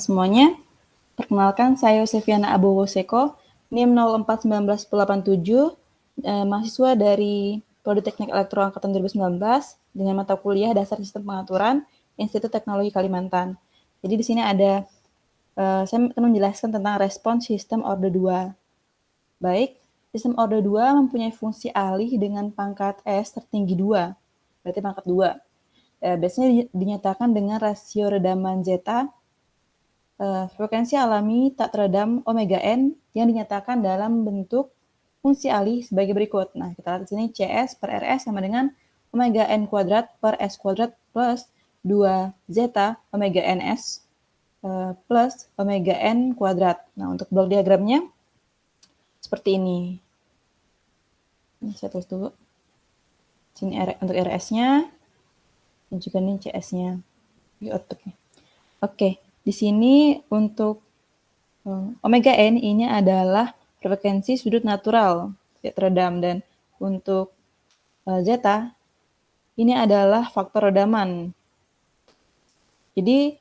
Semuanya, perkenalkan saya Yosefiana Abowoseko, NIM 041987, mahasiswa dari Prodi Teknik Elektro Angkatan 2019 dengan mata kuliah Dasar Sistem Pengaturan Institut Teknologi Kalimantan. Jadi di sini ada saya akan menjelaskan tentang respons sistem orde 2. Baik, sistem orde 2 mempunyai fungsi alih dengan pangkat S tertinggi 2, berarti pangkat 2. Biasanya dinyatakan dengan rasio redaman zeta frekuensi alami tak teredam omega n yang dinyatakan dalam bentuk fungsi alih sebagai berikut. Nah, kita lihat di sini CS per RS sama dengan omega n kuadrat per S kuadrat plus 2 zeta omega ns plus omega n kuadrat. Nah, untuk blok diagramnya seperti ini. Ini saya tulis dulu. Sini untuk RS-nya dan juga ini CS-nya di output-nya. Oke, di sini untuk omega n ini adalah frekuensi sudut natural tidak teredam, dan untuk zeta ini adalah faktor redaman. Jadi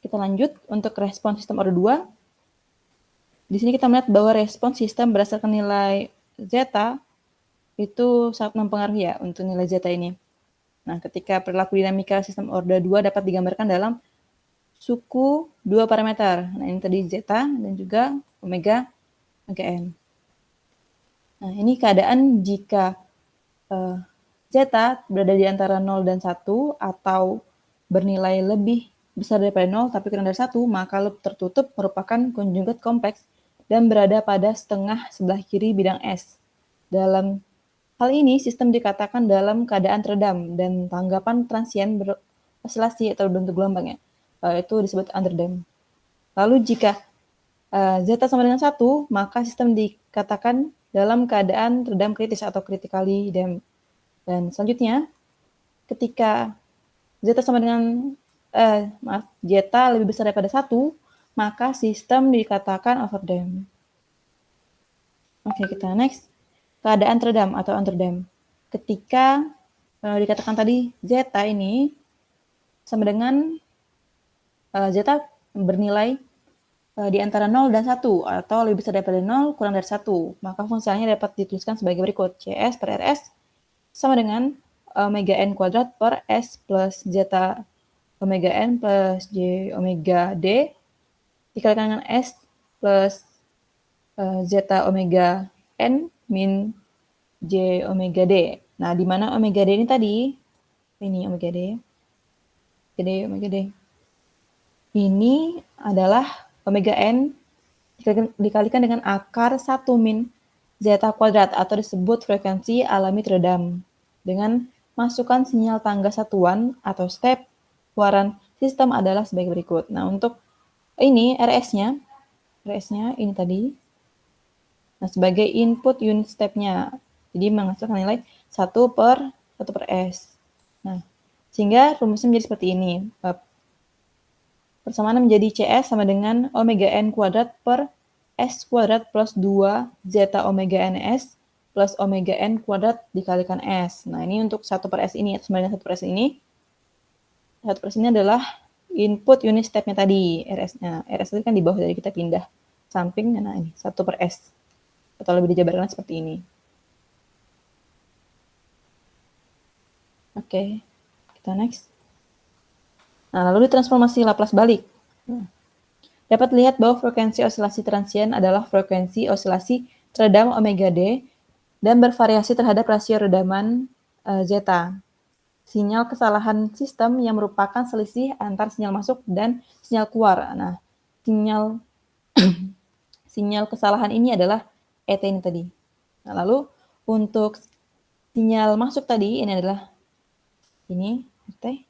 kita lanjut untuk respon sistem orde 2. Di sini kita melihat bahwa respon sistem berdasarkan nilai zeta itu sangat mempengaruhi ya untuk nilai zeta ini. Nah, ketika perilaku dinamika sistem orde 2 dapat digambarkan dalam suku dua parameter. Nah, ini tadi zeta dan juga omega n. Nah, ini keadaan jika zeta berada di antara 0 dan 1 atau bernilai lebih besar daripada 0 tapi kurang dari 1, maka loop tertutup merupakan konjugat kompleks dan berada pada setengah sebelah kiri bidang S. Dalam hal ini, sistem dikatakan dalam keadaan teredam dan tanggapan transien beroscilasi atau bentuk gelombang ya. Itu disebut underdamped. Lalu jika zeta sama dengan 1, maka sistem dikatakan dalam keadaan teredam kritis atau critically damped. Dan selanjutnya, ketika zeta sama dengan zeta lebih besar daripada 1, maka sistem dikatakan overdamped. Oke, kita next. Keadaan teredam atau underdamped. Ketika dikatakan tadi zeta ini sama dengan zeta bernilai di antara 0 dan 1 atau lebih besar daripada 0 kurang dari 1, maka fungsinya dapat dituliskan sebagai berikut. CS per RS sama dengan omega n kuadrat per S plus zeta omega n plus J omega D dikalikan dengan S plus zeta omega n min J omega D. Nah, di mana omega D ini tadi, ini omega D, omega D. Ini adalah omega n dikalikan dengan akar 1 min zeta kuadrat atau disebut frekuensi alami teredam dengan masukan sinyal tangga satuan atau step keluaran sistem adalah sebagai berikut. Nah, untuk ini RS-nya ini tadi. Nah, sebagai input unit step-nya. Jadi menghasilkan nilai 1 per S. Nah, sehingga rumusnya menjadi seperti ini. Persamaan menjadi CS sama dengan omega n kuadrat per S kuadrat plus 2 zeta omega ns plus omega n kuadrat dikalikan S. Nah, ini untuk 1 per S ini, sama dengan 1 per S ini. 1 per S ini adalah input unit step-nya tadi, RS-nya. RS itu kan di bawah, dari kita pindah samping, nah ini 1 per S. Atau lebih dijabarkan seperti ini. Oke, kita next. Nah, lalu ditransformasi Laplace balik. Dapat lihat bahwa frekuensi osilasi transien adalah frekuensi osilasi teredam omega D dan bervariasi terhadap rasio redaman zeta. Sinyal kesalahan sistem yang merupakan selisih antar sinyal masuk dan sinyal keluar. Nah, sinyal kesalahan ini adalah ET ini tadi. Nah, lalu untuk sinyal masuk tadi ini adalah ini ET.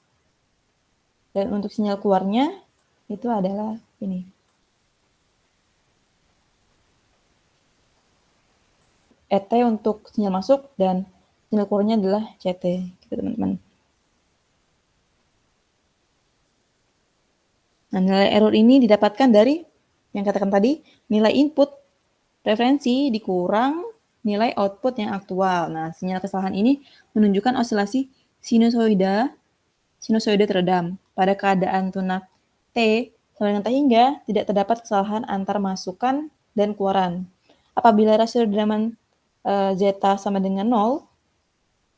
Dan untuk sinyal keluarnya itu adalah ini. ET untuk sinyal masuk dan sinyal keluarnya adalah CT, gitu teman-teman. Nah, nilai error ini didapatkan dari yang katakan tadi, nilai input referensi dikurang nilai output yang aktual. Nah, sinyal kesalahan ini menunjukkan osilasi sinusoida teredam pada keadaan tunak T sama dengan T hingga tidak terdapat kesalahan antar masukan dan keluaran. Apabila rasio redaman zeta sama dengan 0,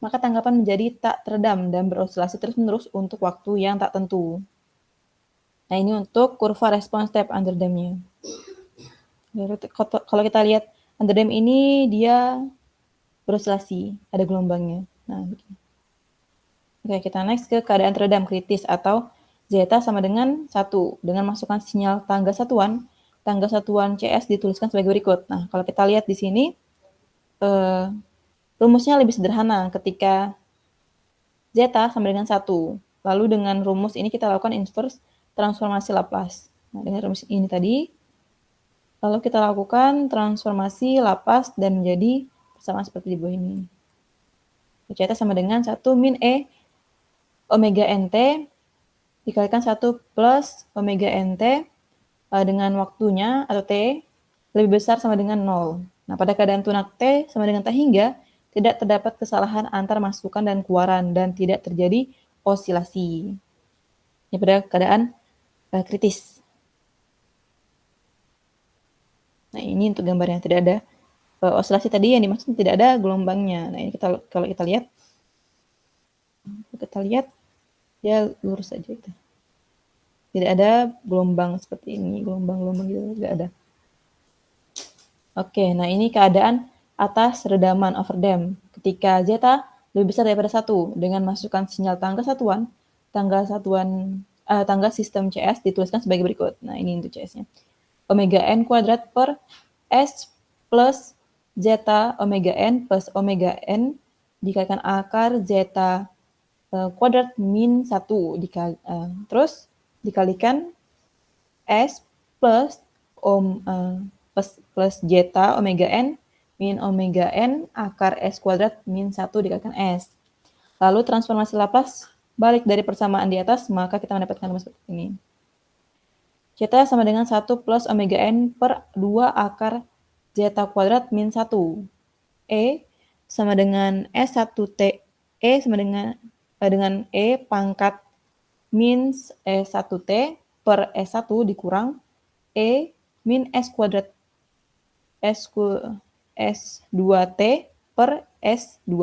maka tanggapan menjadi tak teredam dan beroscilasi terus-menerus untuk waktu yang tak tentu. Nah, ini untuk kurva respon step under dampnya. Kalau kita lihat under damp ini dia beroscilasi, ada gelombangnya. Nah, begini. Oke, kita next ke keadaan teredam kritis atau zeta sama dengan 1 dengan masukkan sinyal tangga satuan CS dituliskan sebagai berikut. Nah, kalau kita lihat di sini rumusnya lebih sederhana ketika zeta sama dengan 1. Lalu dengan rumus ini kita lakukan inverse transformasi Laplace. Nah, dengan rumus ini tadi, lalu kita lakukan transformasi Laplace dan menjadi sama seperti di bawah ini. Zeta sama dengan 1 min E omega nt dikalikan 1 plus omega nt dengan waktunya atau T lebih besar sama dengan 0. Nah, pada keadaan tunak T sama dengan T hingga tidak terdapat kesalahan antar masukan dan keluaran dan tidak terjadi osilasi. Ini pada keadaan kritis. Nah, ini untuk gambarnya tidak ada osilasi tadi yang dimaksud tidak ada gelombangnya. Nah, ini kalau kita lihat ya lurus saja itu. Tidak ada gelombang seperti ini, gelombang-gelombang gitu tidak ada. Oke, nah ini keadaan atas redaman overdamp. Ketika zeta lebih besar daripada 1 dengan masukkan sinyal tangga sistem CS dituliskan sebagai berikut. Nah, ini untuk CS-nya. Omega n kuadrat per S plus zeta omega n plus omega n dikalikan akar zeta kuadrat min 1 terus dikalikan S plus zeta omega n min omega n akar S kuadrat min 1 dikalikan S. Lalu transformasi Laplace balik dari persamaan di atas, maka kita mendapatkan rumus seperti ini. Zeta sama dengan 1 plus omega n per 2 akar zeta kuadrat min 1. E sama dengan S1T. E sama dengan E pangkat min S1T per S1 dikurang E min S kuadrat S2T per S2.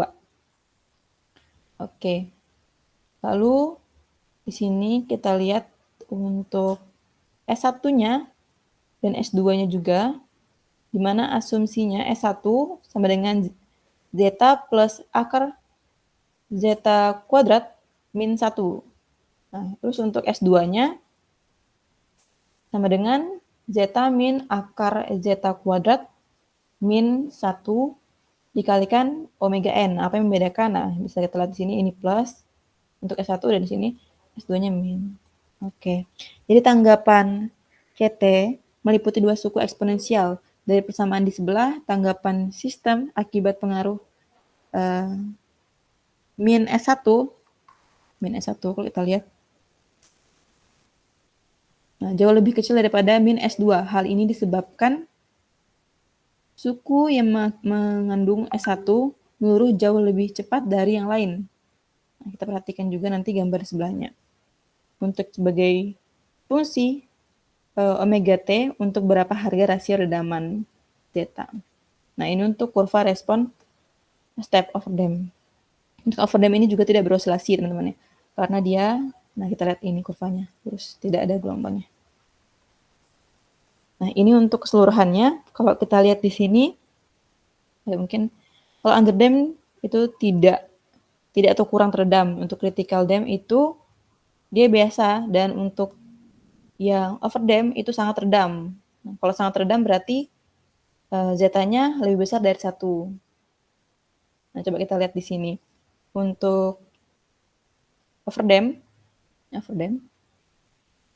Oke. Lalu di sini kita lihat untuk S1-nya dan S2-nya juga, di mana asumsinya S1 sama dengan zeta plus akar zeta kuadrat min 1. Nah, terus untuk S2-nya sama dengan zeta min akar zeta kuadrat min 1 dikalikan omega n. Apa yang membedakan? Nah, bisa kita lihat di sini ini plus untuk S1 dan di sini S2-nya min. Oke. Jadi tanggapan CT meliputi 2 suku eksponensial. Dari persamaan di sebelah, tanggapan sistem akibat pengaruh min S1 kalau kita lihat. Nah, jauh lebih kecil daripada min S2. Hal ini disebabkan suku yang mengandung S1 meluruh jauh lebih cepat dari yang lain. Nah, kita perhatikan juga nanti gambar sebelahnya. Untuk sebagai fungsi omega T untuk berapa harga rasio redaman zeta. Nah, ini untuk kurva respon step overdamp. Untuk overdamp ini juga tidak berosilasi, teman-teman ya. Karena dia, nah kita lihat ini kurvanya, terus tidak ada gelombangnya. Nah, ini untuk keseluruhannya. Kalau kita lihat di sini, ya mungkin kalau underdamp itu tidak atau kurang teredam. Untuk critical dam itu dia biasa, dan untuk yang overdamp itu sangat teredam. Nah, kalau sangat teredam berarti zeta-nya lebih besar dari 1. Nah, coba kita lihat di sini. Untuk overdamp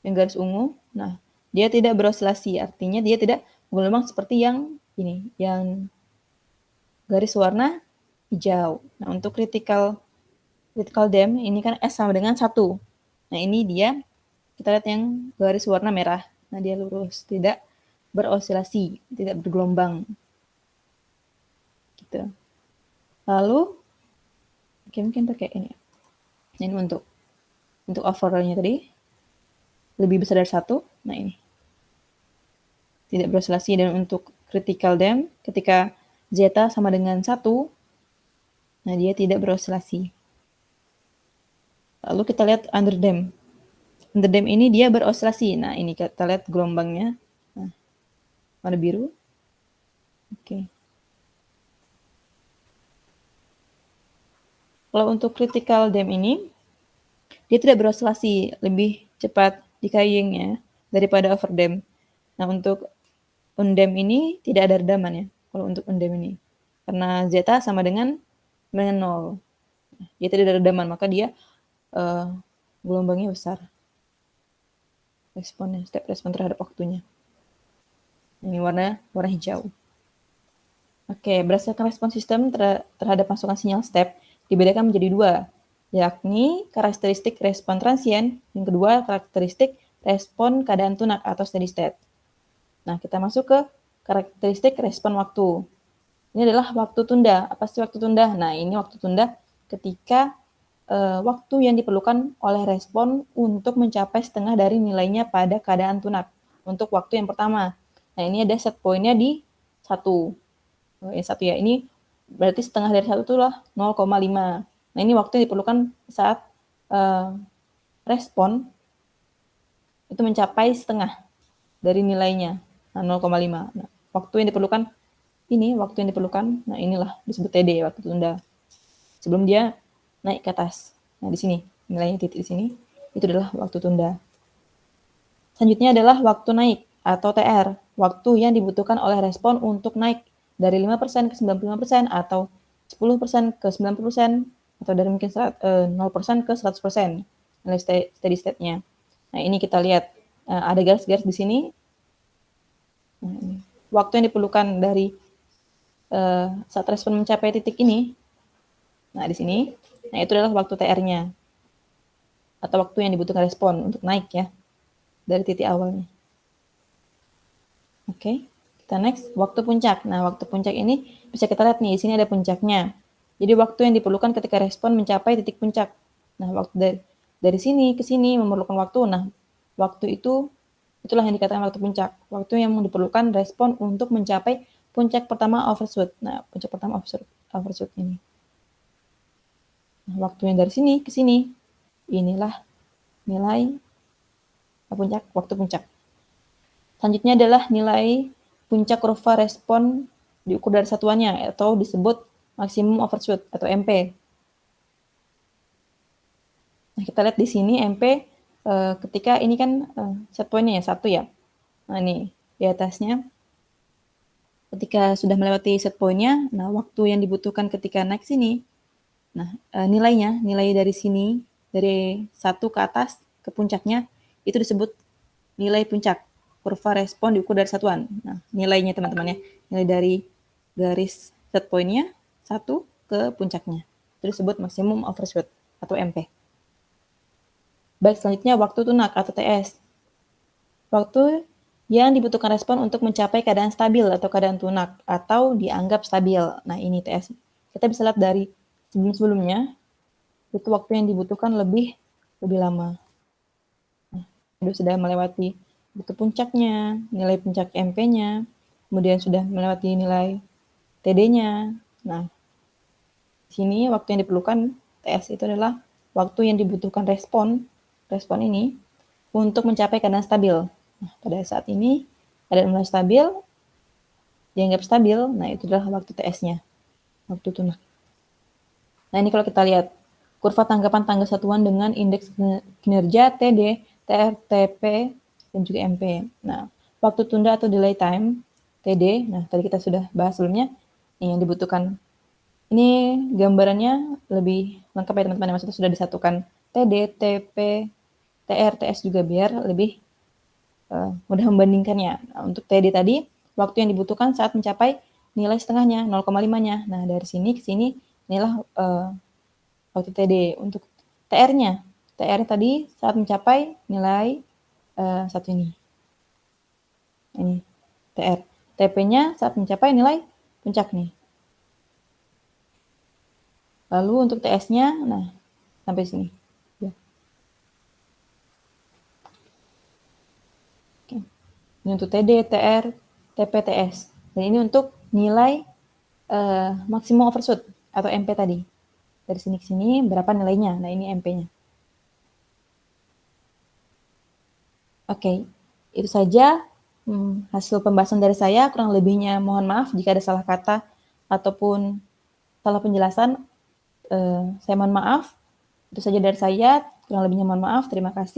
yang garis ungu, nah dia tidak berosilasi, artinya dia tidak menggelombang seperti yang ini, yang garis warna hijau. Nah, untuk critical dam ini kan S sama dengan 1. Nah, ini dia kita lihat yang garis warna merah. Nah, dia lurus, tidak berosilasi, tidak bergelombang. Gitu. Lalu mungkin pakai ini. Ini untuk overall-nya tadi. lebih besar dari 1, nah ini tidak beroscilasi. Dan untuk critical damp ketika zeta sama dengan 1, nah dia tidak beroscilasi. Lalu kita lihat under damp. Under damp ini dia beroscilasi. Nah, ini kita lihat gelombangnya. Nah, warna biru. Oke. Kalau untuk critical damp ini, dia tidak beroscilasi, lebih cepat decaying-nya daripada overdamp. Nah, untuk undamp ini tidak ada redaman ya, kalau untuk undamp ini. Karena zeta sama dengan 0. Dia tidak ada redaman, maka dia gelombangnya besar. Responnya, step respon terhadap waktunya. Ini warna hijau. Oke, berdasarkan respon sistem terhadap masukan sinyal step dibedakan menjadi 2, yakni karakteristik respon transient, yang kedua karakteristik respon keadaan tunak atau steady state. Nah, kita masuk ke karakteristik respon waktu. Ini adalah waktu tunda. Apa sih waktu tunda? Nah, ini waktu tunda ketika waktu yang diperlukan oleh respon untuk mencapai setengah dari nilainya pada keadaan tunak untuk waktu yang pertama. Nah, ini ada set point-nya di 1. Satu ya, ini berarti setengah dari 1 itulah 0,5. Nah, ini waktu yang diperlukan saat respon itu mencapai setengah dari nilainya. Nah, 0,5. Nah, waktu yang diperlukan nah inilah disebut TD, waktu tunda. Sebelum dia naik ke atas. Nah, di sini, nilainya titik di sini, itu adalah waktu tunda. Selanjutnya adalah waktu naik atau TR, waktu yang dibutuhkan oleh respon untuk naik dari 5% ke 95% atau 10% ke 90% atau dari mungkin 0% ke 100% nilai steady state-nya. Nah, ini kita lihat ada garis-garis di sini. Nah, ini. Waktu yang diperlukan dari saat respon mencapai titik ini. Nah, di sini. Nah, itu adalah waktu TR-nya. Atau waktu yang dibutuhkan respon untuk naik ya. Dari titik awalnya. Oke, kita next. Waktu puncak. Nah, waktu puncak ini bisa kita lihat nih, di sini ada puncaknya. Jadi waktu yang diperlukan ketika respon mencapai titik puncak. Nah, waktu dari sini ke sini memerlukan waktu. Nah, waktu itulah yang dikatakan waktu puncak. Waktu yang diperlukan respon untuk mencapai puncak pertama overshoot. Nah, puncak pertama overshoot ini. Nah, waktu yang dari sini ke sini, inilah nilai waktu puncak. Selanjutnya adalah nilai puncak kurva respon diukur dari satuannya atau disebut maksimum overshoot atau MP. Nah, kita lihat di sini MP ketika ini kan set point-nya ya 1 ya. Nah, ini di atasnya ketika sudah melewati set point-nya, nah waktu yang dibutuhkan ketika naik sini, nah nilai dari sini, dari 1 ke atas ke puncaknya, itu disebut nilai puncak, kurva respon diukur dari satuan. Nah, nilainya teman-teman ya, nilai dari garis set point-nya 1 ke puncaknya. Itu disebut maksimum overshoot atau MP. Baik, selanjutnya waktu tunak atau TS. Waktu yang dibutuhkan respon untuk mencapai keadaan stabil atau keadaan tunak atau dianggap stabil. Nah, ini TS. Kita bisa lihat dari sebelum-sebelumnya itu waktu yang dibutuhkan lebih lama. Nah, sudah melewati itu puncaknya, nilai puncak MP-nya, kemudian sudah melewati nilai TD-nya. Nah, di sini waktu yang diperlukan TS itu adalah waktu yang dibutuhkan respon ini untuk mencapai keadaan stabil. Nah, pada saat ini keadaan mulai stabil, dianggap stabil, nah itu adalah waktu TS-nya, waktu tunak. Nah, ini kalau kita lihat kurva tanggapan tangga satuan dengan indeks kinerja TD, TR, TP, dan juga MP. Nah, waktu tunda atau delay time, TD, nah tadi kita sudah bahas sebelumnya, yang dibutuhkan. Ini gambarannya lebih lengkap ya teman-teman, maksudnya sudah disatukan TD, TP, TR, TS juga biar lebih mudah membandingkannya. Nah, untuk TD tadi, waktu yang dibutuhkan saat mencapai nilai setengahnya, 0,5-nya. Nah, dari sini ke sini, inilah waktu TD. Untuk TR-nya, TR tadi saat mencapai nilai satu ini. Ini TR. TP-nya saat mencapai nilai puncak nih. Lalu untuk TS-nya, nah sampai sini. Ya. Ini untuk TD, TR, TP, TS. Dan ini untuk nilai maksimum overshoot atau MP tadi. Dari sini ke sini berapa nilainya? Nah, ini MP-nya. Oke, itu saja hasil pembahasan dari saya. Kurang lebihnya mohon maaf jika ada salah kata ataupun salah penjelasan. Saya mohon maaf. Itu saja dari saya. Kurang lebihnya mohon maaf. Terima kasih.